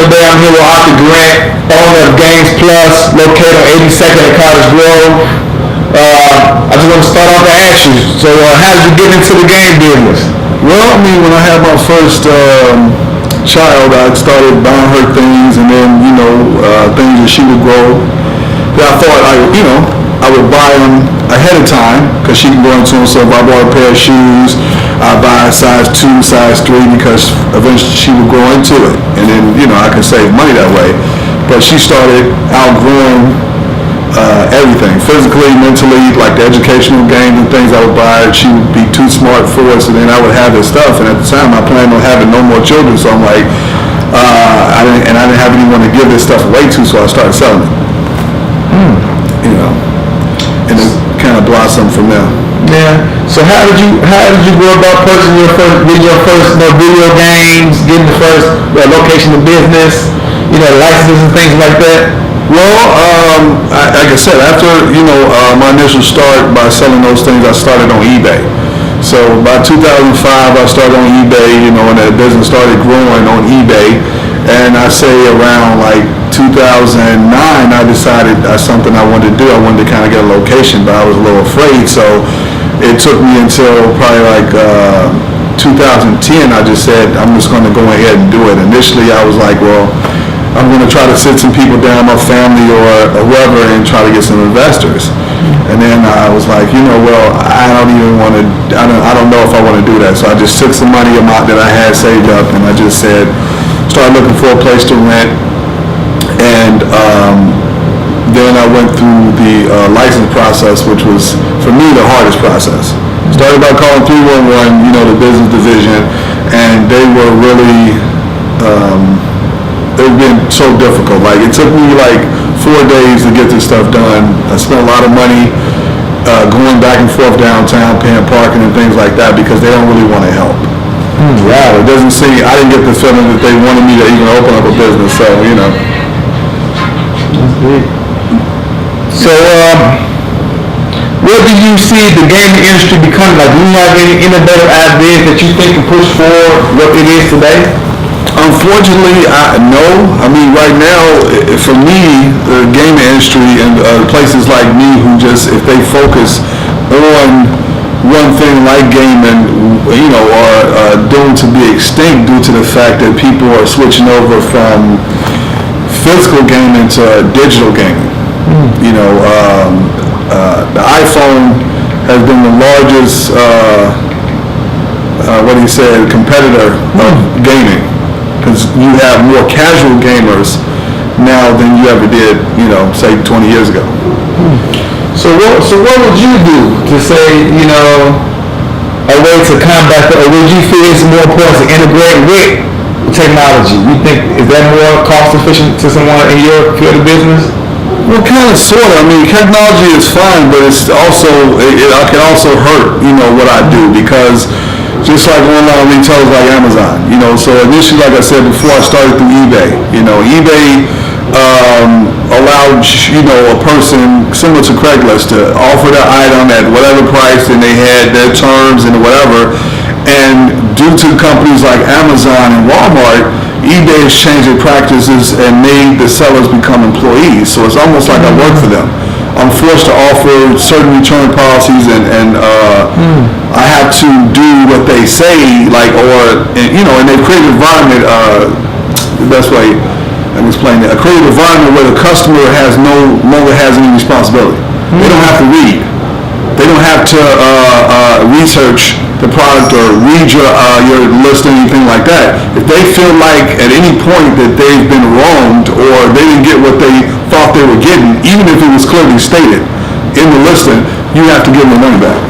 today. I'm here with Arthur Grant, owner of Games Plus, located on 82nd and Cottage Grove. I just want to start off and ask you, so how did you get into the game business? Well, I mean, when I had my first child, I started buying her things, and then, things that she would grow. That I thought I would buy them ahead of time because she can grow into them. So if I bought a pair of shoes, I buy a size 2, size 3 because eventually she would grow into it, and then I could save money that way. But she started outgrowing everything, physically, mentally, like the educational games and things I would buy. She would be too smart for us, and then I would have this stuff. And at the time, I planned on having no more children, so I'm like, I didn't have anyone to give this stuff away to, so I started selling it. And it kind of blossomed from there. Yeah. So how did you go about purchasing your first video games, getting the first location of business, licenses and things like that? Well, like I said, after my initial start by selling those things, I started on eBay. So by 2005, I started on eBay, and the business started growing on eBay. And I say around like 2009, I decided that's something I wanted to do. I wanted to kind of get a location, but I was a little afraid. So it took me until probably like 2010. I just said, I'm just going to go ahead and do it. Initially, I was like, well, I'm going to try to sit some people down, my family or whoever, and try to get some investors. And then I was like, I don't know if I want to do that. So I just took some money that I had saved up, and I just started looking for a place to rent. And then I went through the license process, which was, for me, the hardest process. Started by calling 311, the business division, and they were really, they've been so difficult. Like, it took me like 4 days to get this stuff done. I spent a lot of money going back and forth downtown, paying parking and things like that, because they don't really want to help. Wow, it doesn't seem, I didn't get the feeling that they wanted me to even open up a business, so, That's great. So, what do you see the gaming industry becoming like? Do you have any innovative ideas that you think can push forward what it is today? Unfortunately, no. I mean, right now, for me, the gaming industry and places like me who just, if they focus on one thing like gaming, are doomed to be extinct due to the fact that people are switching over from physical gaming to digital gaming. The iPhone has been the largest, competitor of gaming, because you have more casual gamers now than you ever did, say 20 years ago. So what would you do to say, a way to combat that, or would you feel it's more important to integrate with technology? You think, is that more cost efficient to someone in your field of business? Well, kind of, sort of. I mean, technology is fine, but it's also, it can also hurt, what I do, because just like online retailers like Amazon, so initially, like I said before, I started through eBay. eBay allowed, a person similar to Craigslist to offer their item at whatever price, and they had their terms and whatever. And due to companies like Amazon and Walmart, eBay has changed their practices and made the sellers become employees. So it's almost like I work for them. I'm forced to offer certain return policies, and I have to do what they say, and they've created an environment, the best way I can explain it, a creative environment where the customer no longer has any responsibility. They don't have to read. They don't have to research the product or read your list or anything like that. If they feel like at any point that they've been wronged or they didn't get what they thought they were getting, even if it was clearly stated in the listing, you have to give them the money back.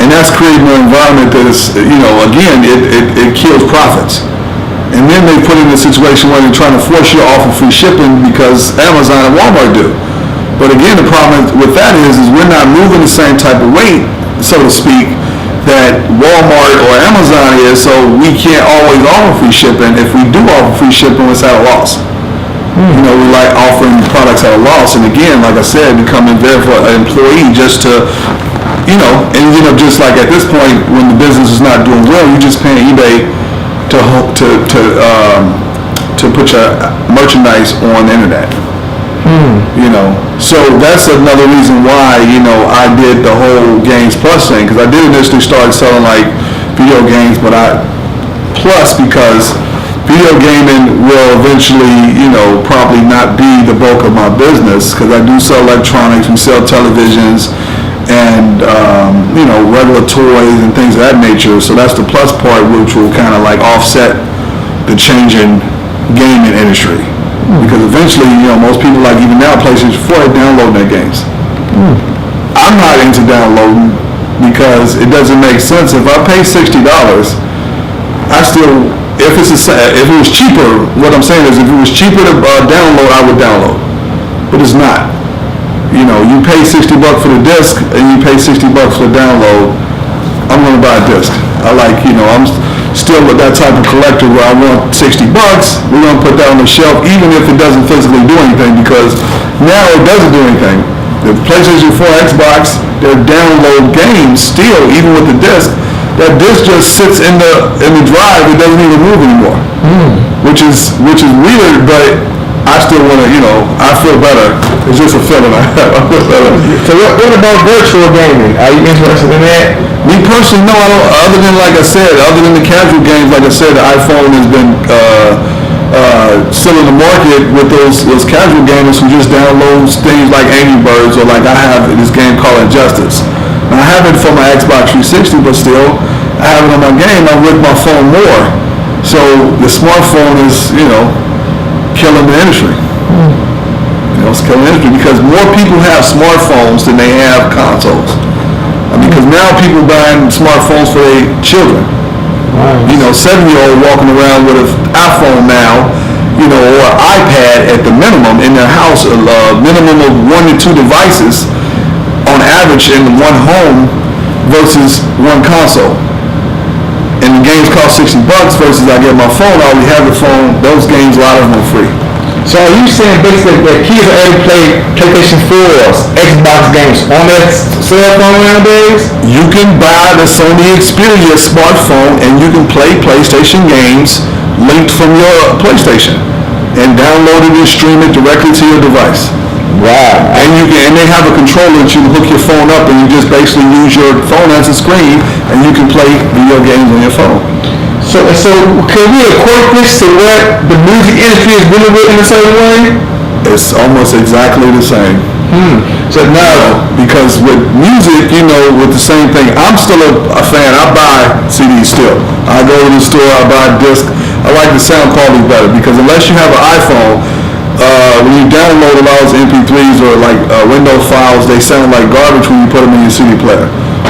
And that's creating an environment that is, again, it kills profits. And then they put in a situation where they're trying to force you to offer free shipping because Amazon and Walmart do. But again, the problem with that is we're not moving the same type of weight, so to speak, that Walmart or Amazon is, so we can't always offer free shipping. If we do offer free shipping, it's at a loss. We like offering products at a loss. And again, like I said, becoming there for an employee just to, just like at this point, when the business is not doing well, you're just paying eBay to to put your merchandise on the internet. So that's another reason why, I did the whole Games Plus thing, because I did initially start selling like video games, but plus because video gaming will eventually, probably not be the bulk of my business, because I do sell electronics, we sell televisions, and, regular toys and things of that nature. So that's the plus part, which will kind of like offset the changing gaming industry. Because eventually, most people, like even now, PlayStation 4, they download their games. I'm not into downloading because it doesn't make sense. If I pay $60, I still, if it was cheaper, what I'm saying is if it was cheaper to download, I would download. But it's not. You pay $60 for the disc and you pay $60 for the download. I'm going to buy a disc. I'm still with that type of collector where I want $60. We're going to put that on the shelf even if it doesn't physically do anything, because now it doesn't do anything. The PlayStation 4, Xbox, they download games still, even with the disc. That disc just sits in the drive. It doesn't even move anymore, which is weird, but I still want to, I feel better. It's just a feeling I have. I feel better. So what about virtual gaming? Are you interested in that? Me personally, no, I don't. Other than, like I said, other than the casual games, like I said, the iPhone has been still in the market with those casual gamers who just download things like Angry Birds, or like I have this game called Injustice. Now, I have it for my Xbox 360, but still, I have it on my game. I'm with my phone more. So the smartphone is, killing the industry. It's killing the industry because more people have smartphones than they have consoles. Because now people buying smartphones for their children. Wow. 7-year-old walking around with an iPhone now, or an iPad at the minimum in their house, a minimum of 1 to 2 devices on average in one home versus one console. And the games cost $60 versus I get my phone, I already have the phone, those games, a lot of them are free. So are you saying basically that kids are able to play PlayStation 4s, Xbox games on their cell phone nowadays? You can buy the Sony Xperia smartphone and you can play PlayStation games linked from your PlayStation and download it and stream it directly to your device. Wow. And they have a controller that you can hook your phone up and you just basically use your phone as a screen and you can play video games on your phone. So can we equate this to what the music industry is dealing with in a certain way? It's almost exactly the same. So now, because with music, with the same thing, I'm still a fan. I buy CDs still. I go to the store, I buy a disc. I like the sound quality better because unless you have an iPhone, when you download a lot of MP3s or like Windows files, they sound like garbage when you put them in your CD player,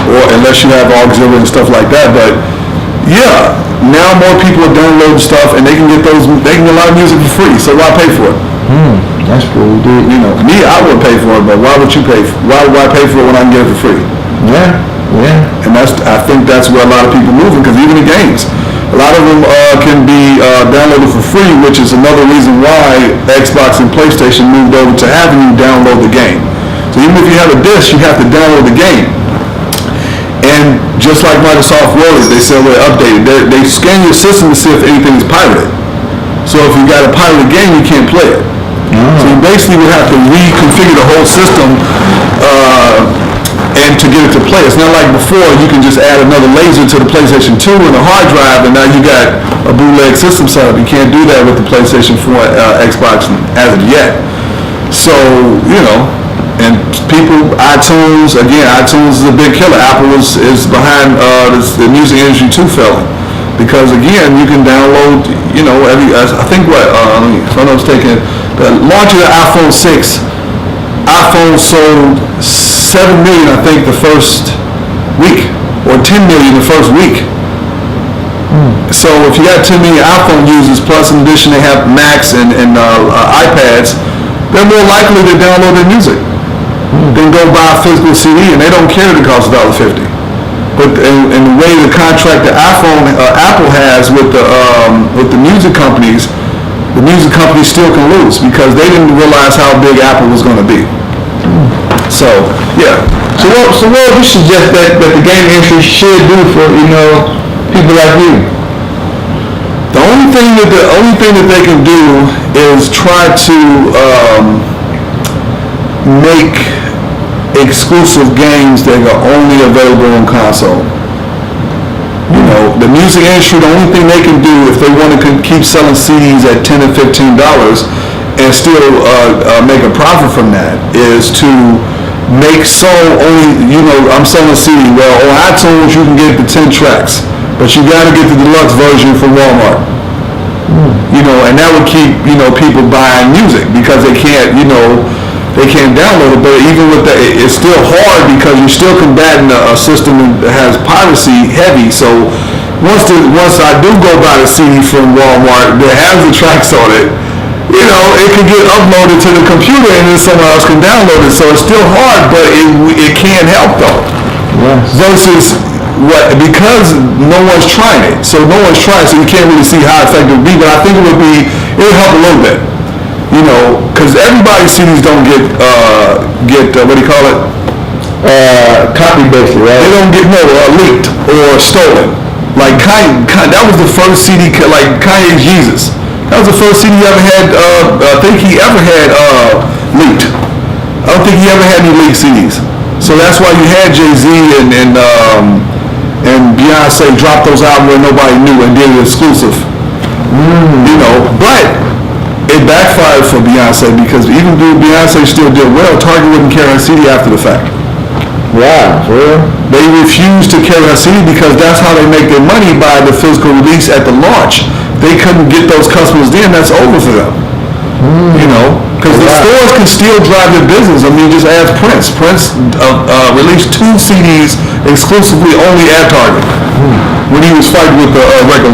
or unless you have auxiliary and stuff like that. But yeah, now more people are downloading stuff and they can get a lot of music for free. So why pay for it? That's cool, dude. Me, I would pay for it, but why would you pay? Why would I pay for it when I can get it for free? Yeah. And I think that's where a lot of people moving, because even the games, a lot of them can be downloaded for free, which is another reason why Xbox and PlayStation moved over to having you download the game. So even if you have a disc, you have to download the game. And just like Microsoft Word, they say they're updated. They scan your system to see if anything is pirated. So if you got a pirated game, you can't play it. So you basically would have to reconfigure the whole system and to get it to play. It's not like before you can just add another laser to the PlayStation 2 and a hard drive and now you got a bootleg system set up. You can't do that with the PlayStation 4 Xbox as of yet. So, and people, iTunes is a big killer. Apple is behind the music industry too failing. Because again, you can download, I think if I'm not mistaken, the launch of the iPhone 6, iPhone sold 7 million, I think, the first week, or 10 million the first week. So if you got 10 million iPhone users, plus in addition they have Macs and iPads, they're more likely to download their music than go buy a physical CD, and they don't care if it costs $1.50. But in the way the contract that Apple has with the music companies, the music companies still can lose because they didn't realize how big Apple was going to be. So yeah. So what would you suggest that the game industry should do for people like you? The only only thing that they can do is try to make exclusive games that are only available on console. You know, the music industry, the only thing they can do if they want to keep selling CDs at $10 and $15 and still make a profit from that is to make song only, you know, I'm selling a CD. Well, on iTunes you can get the 10 tracks, but you got to get the deluxe version from Walmart. You know, and that would keep, you know, people buying music because they can't, you know, they can't download it. But even with that, it's still hard because you're still combating a system that has piracy heavy. So once I do go buy the CD from Walmart that has the tracks on it, you know, it can get uploaded to the computer and then someone else can download it. So it's still hard, but it can help though. Yes. Versus because no one's trying it. So no one's trying, so you can't really see how effective it would be. But I think it would help a little bit. You know, because everybody's CDs don't get what do you call it? Copy basically, right? They don't get leaked or stolen. Like Kanye, that was the first CD. Like Kanye's Jesus. That was the first CD he ever had. I think he ever had leaked. I don't think he ever had any leaked CDs. So that's why you had Jay-Z and Beyonce drop those albums where nobody knew and did it exclusive. You know, but it backfired for Beyonce because even though Beyonce still did well, Target wouldn't carry her CD after the fact. Wow, for real? They refused to carry her CD because that's how they make their money by the physical release at the launch. They couldn't get those customers then, that's over for them. You know, because the stores can still drive their business. I mean, just ask Prince. Prince released 2 CDs exclusively only at Target when he was fighting with the regular